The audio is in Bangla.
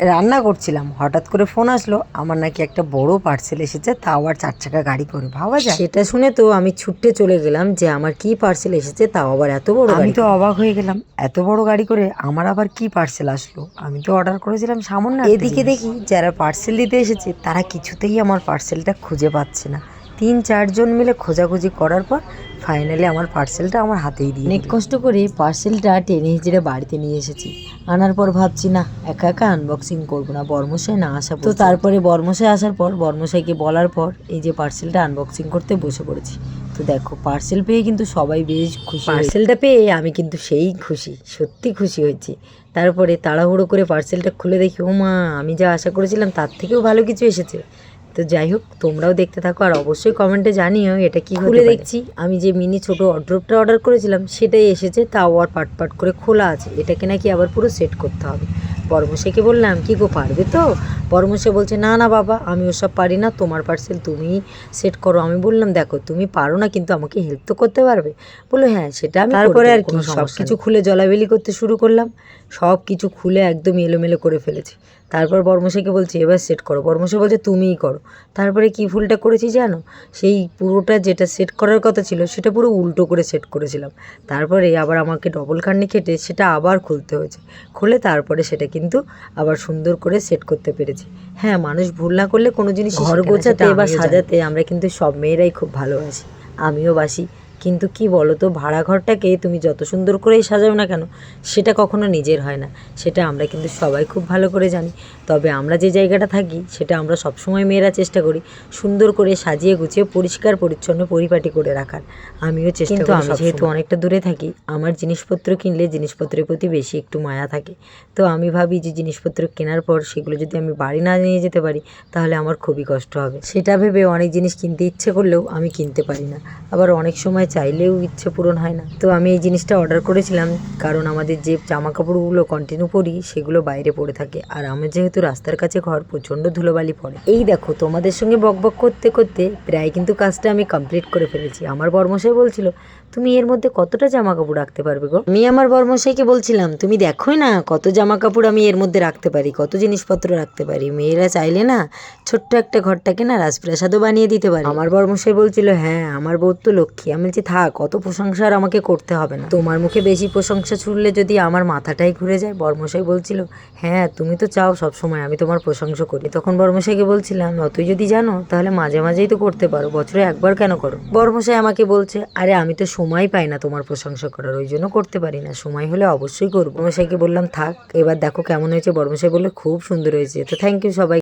রান্না করছিলাম, হঠাৎ করে ফোন আসলো আমার নাকি একটা বড় পার্সেল এসেছে, তাও আবার 4 চাকা গাড়ি করে। ভাবা যায়? সেটা শুনে তো আমি ছুটে চলে গেলাম যে আমার কি পার্সেল এসেছে, তাও আবার এত বড়। আমি তো অবাক হয়ে গেলাম, এত বড় গাড়ি করে আমার আবার কি পার্সেল আসলো। আমি তো অর্ডার করেছিলাম সামান্য। এদিকে দেখি যারা পার্সেল দিতে এসেছে তারা কিছুতেই আমার পার্সেলটা খুঁজে পাচ্ছে না। 3-4 জন মিলে খোঁজাখুঁজি করার পর ফাইনালি আমার পার্সেলটা আমার হাতেই দিয়ে অনেক কষ্ট করে পার্সেলটা টেনে হিচড়ে বাড়িতে নিয়ে এসেছি। আনার পর ভাবছি না, একা একা আনবক্সিং করবো না, বর্মশাই না আসা। তো তারপরে বর্মশাই আসার পর বর্মশাইকে বলার পর এই যে পার্সেলটা আনবক্সিং করতে বসে পড়েছি। তো দেখো পার্সেল পেয়ে কিন্তু সবাই বেশ খুশি। পার্সেলটা পেয়ে আমি কিন্তু সেই খুশি, সত্যি খুশি হয়েছি। তারপরে তাড়াহুড়ো করে পার্সেলটা খুলে দেখি, ও মা, আমি যা আশা করেছিলাম তার থেকেও ভালো কিছু এসেছে। তো যাই হোক, তোমরাও দেখতে থাকো আর অবশ্যই কমেন্টে জানিও এটা কি। খুলে দেখছি আমি যে মিনি ছোট ওয়ারড্রপটা অর্ডার করেছিলাম সেটাই এসেছে, তাও আর পাট পাট করে খোলা আছে। এটাকে নাকি আবার পুরো সেট করতে হবে। বর্মশাইকে বললাম, কি গো, পারবে তো? বর্মশাই বলছে, না না বাবা, আমি ওসব পারি না, তোমার পার্সেল তুমি সেট করো। আমি বললাম, দেখো তুমি পারো না কিন্তু আমাকে হেল্প তো করতে পারবে। বললো হ্যাঁ, সেটা আমি। তারপরে আর কি সব কিছু খুলে জলাবেলি করতে শুরু করলাম। সব কিছু খুলে একদম এলোমেলো করে ফেলেছি। তারপর বর্মশাইকে বলছি, এবার সেট করো। বর্মশাই বলছে, তুমিই করো। তারপরে কি ভুলটা করেছি জানো? সেই পুরোটা যেটা সেট করার কথা ছিল সেটা পুরো উল্টো করে সেট করেছিলাম। তারপরে আবার আমাকে ডবল খাটনি খেটে সেটা আবার খুলতে হয়েছে। খুলে তারপরে সেটা কিন্তু আবার সুন্দর করে সেট করতে পেরেছি। হ্যাঁ, মানুষ ভুল না করলে কোনো জিনিস ঘর গোছাতে বা সাজাতে আমরা কিন্তু সব মেয়েরাই খুব ভালোবাসি, আমিও বাসি। কিন্তু কি বলো তো, ভাড়া ঘরটাকে তুমি যত সুন্দর করেই সাজাও না কেন, সেটা কখনো নিজের হয় না। সেটা আমরা কিন্তু সবাই খুব ভালো করে জানি। তবে আমরা যে জায়গাটা থাকি সেটা আমরা সবসময় মেয়েরা চেষ্টা করি সুন্দর করে সাজিয়ে গুছিয়ে পরিষ্কার পরিচ্ছন্ন পরিপাটি করে রাখার। আমিও চেষ্টা করি। আমি যেহেতু অনেকটা দূরে থাকি, আমার জিনিসপত্র কিনলে জিনিসপত্রের প্রতি বেশি একটু মায়া থাকে। তো আমি ভাবি যে জিনিসপত্র কেনার পর সেগুলো যদি আমি বাড়ি না নিয়ে যেতে পারি তাহলে আমার খুবই কষ্ট হবে। সেটা ভেবে অনেক জিনিস কিনতে ইচ্ছে করলেও আমি কিনতে পারি না, আবার অনেক সময় চাইলেও ইচ্ছে পূরণ হয় না। তো আমি এই জিনিসটা অর্ডার করেছিলাম কারণ আমাদের যে জামা কাপড়গুলো কন্টিনিউ পরি সেগুলো বাইরে পড়ে থাকে, আর আমার যেহেতু রাস্তার কাছে ঘর, প্রচণ্ড ধুলোবালি পড়ে। এই দেখো, তোমাদের সঙ্গে বকবক করতে করতে প্রায় কিন্তু কাজটা আমি কমপ্লিট করে ফেলেছি। আমার বর্মশাই বলছিল, তুমি এর মধ্যে কতটা জামা কাপড় রাখতে পারবে গো? আমি আমার বর্মশাইকে বলছিলাম, তুমি দেখোই না কত জামা কাপড় আমি এর মধ্যে রাখতে পারি, কত জিনিসপত্র রাখতে পারি। মেয়েরা চাইলে না ছোট্ট একটা ঘরটাকে না রাজপ্রাসাদও বানিয়ে দিতে পারে। আমার বর্মশাই বলছিল, হ্যাঁ আমার বউ তো লক্ষ্মী। আমি বলছি, থাক, অত প্রশংসা আর আমাকে করতে হবে না, তোমার মুখে বেশি প্রশংসা শুনলে যদি আমার মাথাটাই ঘুরে যায়। বর্মশাই বলছিল, হ্যাঁ তুমি তো চাও সবসময় আমি তোমার প্রশংসা করি। তখন বর্মশাইকে বলছিলাম, অতই যদি জানো তাহলে মাঝে মাঝেই তো করতে পারো, বছরে একবার কেন করো? বর্মশাই আমাকে বলছে, আরে আমি তো সময় পাই না তোমার প্রশংসা করার, ওই জন্য করতে পারি না, সময় হলে অবশ্যই করবো। বর্মশাইকে বললাম, থাক, এবার দেখো কেমন হয়েছে। বর্মশাই বললো, খুব সুন্দর হয়েছে। তো থ্যাংক ইউ সবাই।